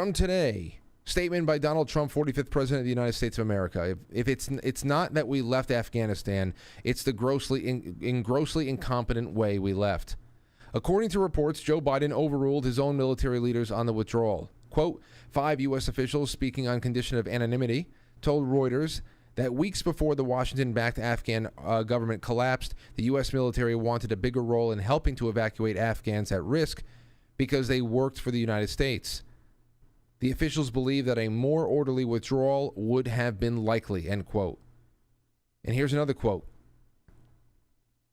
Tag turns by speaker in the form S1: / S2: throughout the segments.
S1: From today, statement by Donald Trump, 45th President of the United States of America. If it's not that we left Afghanistan, it's the grossly incompetent way we left. According to reports, Joe Biden overruled his own military leaders on the withdrawal. Quote, 5 U.S. officials speaking on condition of anonymity told Reuters that weeks before the Washington-backed Afghan government collapsed, the U.S. military wanted a bigger role in helping to evacuate Afghans at risk because they worked for the United States. The officials believe that a more orderly withdrawal would have been likely, end quote. And here's another quote.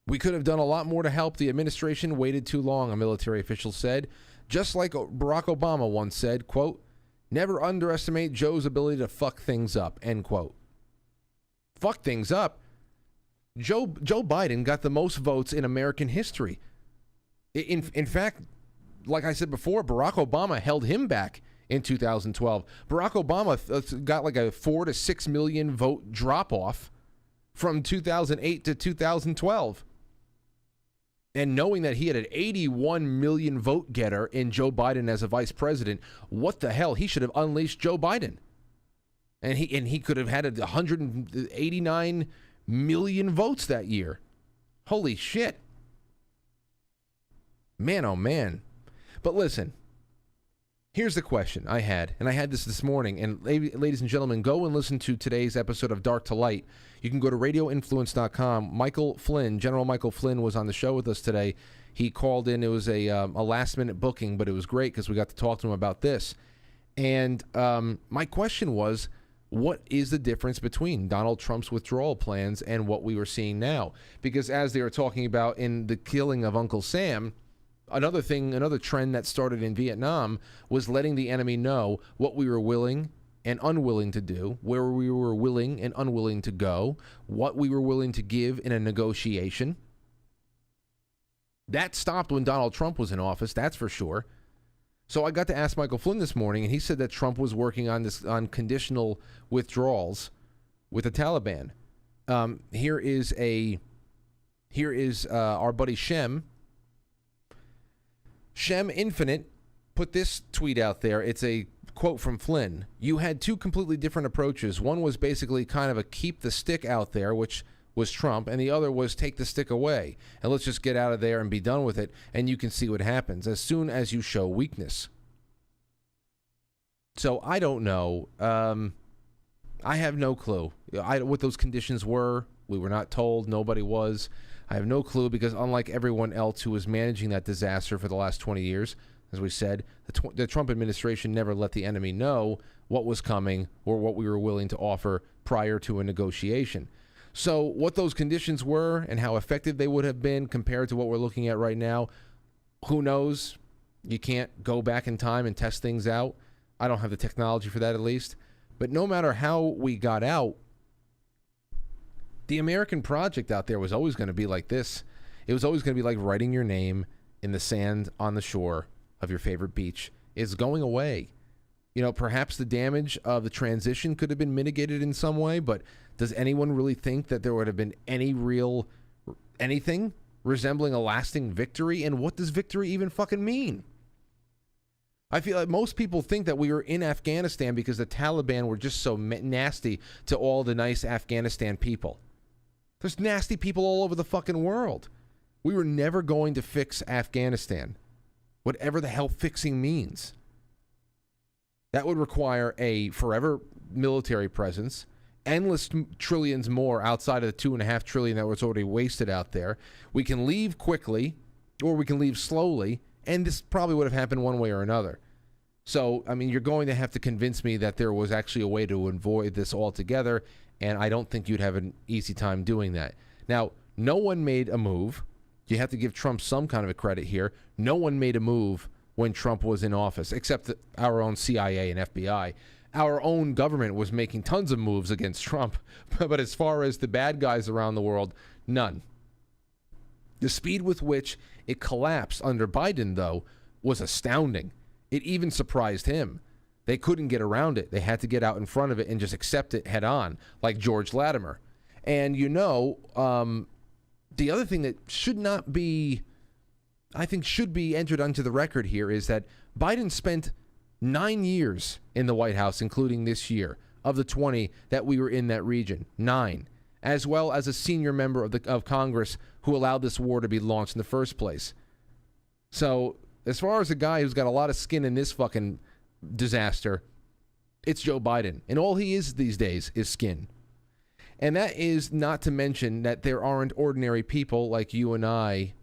S1: We could have done a lot more to help. The administration waited too long, a military official said. Just like Barack Obama once said, quote, never underestimate Joe's ability to fuck things up, end quote. Fuck things up? Joe Biden got the most votes in American history. In fact, like I said before, Barack Obama held him back in 2012. Barack Obama got like a 4 to 6 million vote drop off from 2008 to 2012. And knowing that he had an 81 million vote getter in Joe Biden as a vice president, what the hell? He should have unleashed Joe Biden. And he could have had 189 million votes that year. Holy shit. Man, oh man. But listen, here's the question I had, and I had this morning, and ladies and gentlemen, go and listen to today's episode of Dark to Light. You can go to radioinfluence.com. Michael Flynn, General Michael Flynn, was on the show with us today. He called in. It was a last-minute booking, but it was great because we got to talk to him about this. And my question was, what is the difference between Donald Trump's withdrawal plans and what we were seeing now? Because as they were talking about in the killing of Uncle Sam, another trend that started in Vietnam was letting the enemy know what we were willing and unwilling to do, where we were willing and unwilling to go, what we were willing to give in a negotiation. That stopped when Donald Trump was in office, that's for sure. So I got to ask Michael Flynn this morning, and he said that Trump was working on conditional withdrawals with the Taliban. Here is our buddy Shem. Shem Infinite put this tweet out there. It's a quote from Flynn. You had two completely different approaches. One was basically kind of a keep the stick out there, which was Trump, and the other was take the stick away, and let's just get out of there and be done with it, and you can see what happens as soon as you show weakness. So I don't know. I have no clue. What those conditions were, we were not told. Nobody was. I have no clue because unlike everyone else who was managing that disaster for the last 20 years, as we said, the Trump administration never let the enemy know what was coming or what we were willing to offer prior to a negotiation. So what those conditions were and how effective they would have been compared to what we're looking at right now, who knows? You can't go back in time and test things out. I don't have the technology for that, at least. But no matter how we got out, the American project out there was always going to be like this. It was always going to be like writing your name in the sand on the shore of your favorite beach. It's going away. You know, perhaps the damage of the transition could have been mitigated in some way, but does anyone really think that there would have been anything resembling a lasting victory? And what does victory even fucking mean? I feel like most people think that we were in Afghanistan because the Taliban were just so nasty to all the nice Afghanistan people. There's nasty people all over the fucking world. We were never going to fix Afghanistan, whatever the hell fixing means. That would require a forever military presence, endless trillions more outside of the $2.5 trillion that was already wasted out there. We can leave quickly, or we can leave slowly, and this probably would have happened one way or another. So, I mean, you're going to have to convince me that there was actually a way to avoid this altogether, and I don't think you'd have an easy time doing that. Now, no one made a move. You have to give Trump some kind of a credit here. No one made a move when Trump was in office, except our own CIA and FBI. Our own government was making tons of moves against Trump, but as far as the bad guys around the world, none. The speed with which it collapsed under Biden, though, was astounding. It even surprised him. They couldn't get around it. They had to get out in front of it and just accept it head on, like George Latimer. And you know, the other thing that should not be, I think should be entered onto the record here is that Biden spent 9 years in the White House, including this year, of the 20 that we were in that region. 9. As well as a senior member of Congress who allowed this war to be launched in the first place. So, as far as a guy who's got a lot of skin in this fucking disaster, it's Joe Biden. And all he is these days is skin. And that is not to mention that there aren't ordinary people like you and I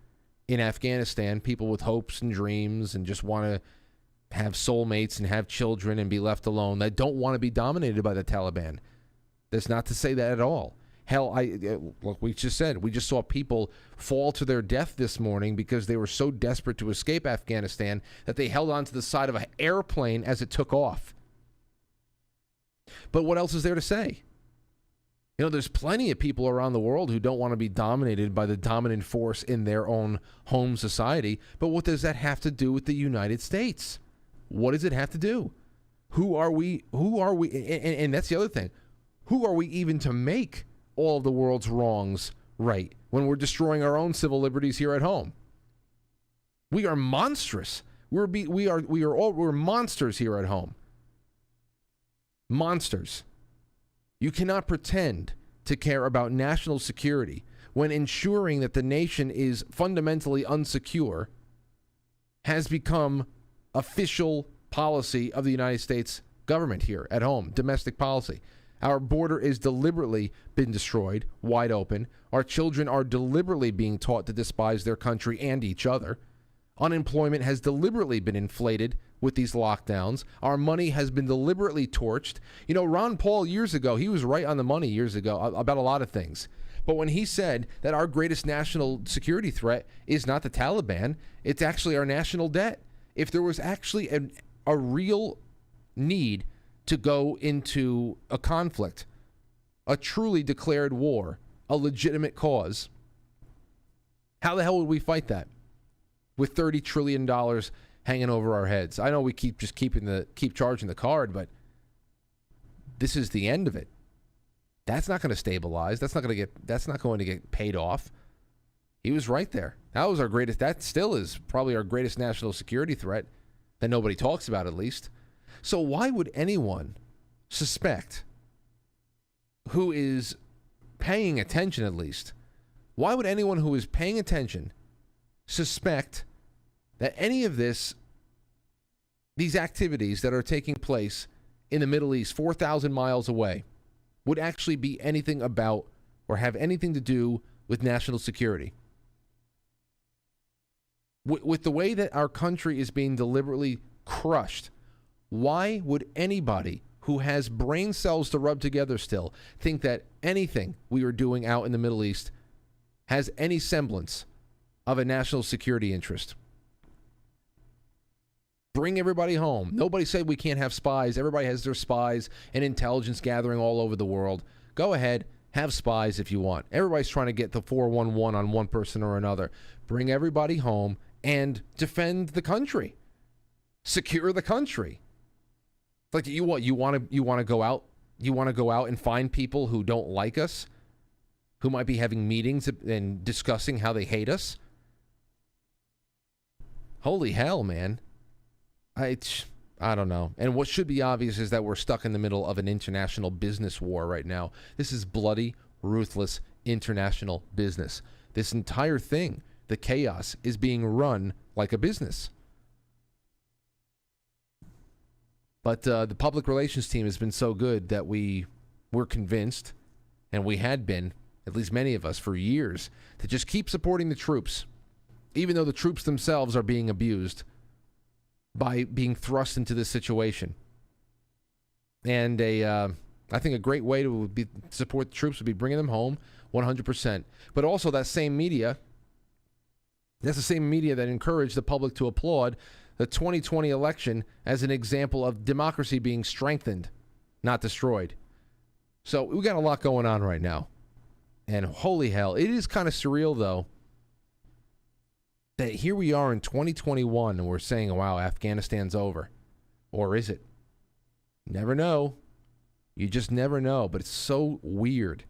S1: in Afghanistan, people with hopes and dreams and just want to have soulmates and have children and be left alone, that don't want to be dominated by the Taliban. That's not to say that at all. Hell, look, we just saw people fall to their death this morning because they were so desperate to escape Afghanistan that they held onto the side of an airplane as it took off. But what else is there to say? You know, there's plenty of people around the world who don't want to be dominated by the dominant force in their own home society. But what does that have to do with the United States? What does it have to do? Who are we? And that's the other thing. Who are we even to make all of the world's wrongs right when we're destroying our own civil liberties here at home? We are monstrous. We're monsters here at home. Monsters. You cannot pretend to care about national security when ensuring that the nation is fundamentally unsecure has become official policy of the United States government here at home, domestic policy. Our border is deliberately been destroyed, wide open. Our children are deliberately being taught to despise their country and each other. Unemployment has deliberately been inflated with these lockdowns. Our money has been deliberately torched. You know, Ron Paul years ago, he was right on the money years ago about a lot of things. But when he said that our greatest national security threat is not the Taliban, it's actually our national debt. If there was actually a real need to go into a conflict, a truly declared war, a legitimate cause, how the hell would we fight that with $30 trillion hanging over our heads? I know we keep charging the card, but this is the end of it. That's not going to stabilize. That's not going to get paid off. He was right there. That still is probably our greatest national security threat that nobody talks about, at least. So why would anyone suspect, who is paying attention at least, why would anyone who is paying attention suspect that any of these activities that are taking place in the Middle East, 4,000 miles away, would actually be anything about or have anything to do with national security? With the way that our country is being deliberately crushed, why would anybody who has brain cells to rub together still think that anything we are doing out in the Middle East has any semblance of a national security interest? Bring everybody home. Nobody said we can't have spies. Everybody has their spies and intelligence gathering all over the world. Go ahead, have spies if you want. Everybody's trying to get the 411 on one person or another. Bring everybody home and defend the country. Secure the country. Like you want to go out. You want to go out and find people who don't like us, who might be having meetings and discussing how they hate us. Holy hell, man. I don't know. And what should be obvious is that we're stuck in the middle of an international business war right now. This is bloody, ruthless international business. This entire thing, the chaos, is being run like a business. But the public relations team has been so good that we were convinced, and we had been, at least many of us, for years, to just keep supporting the troops, even though the troops themselves are being abused by being thrust into this situation. And I think a great way to support the troops would be bringing them home 100%. But also that's the same media that encouraged the public to applaud the 2020 election as an example of democracy being strengthened, not destroyed. So we got a lot going on right now. And holy hell, it is kind of surreal, though, that here we are in 2021 and we're saying, wow, Afghanistan's over. Or is it? Never know. You just never know. But it's so weird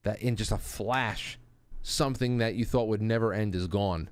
S1: that in just a flash, something that you thought would never end is gone.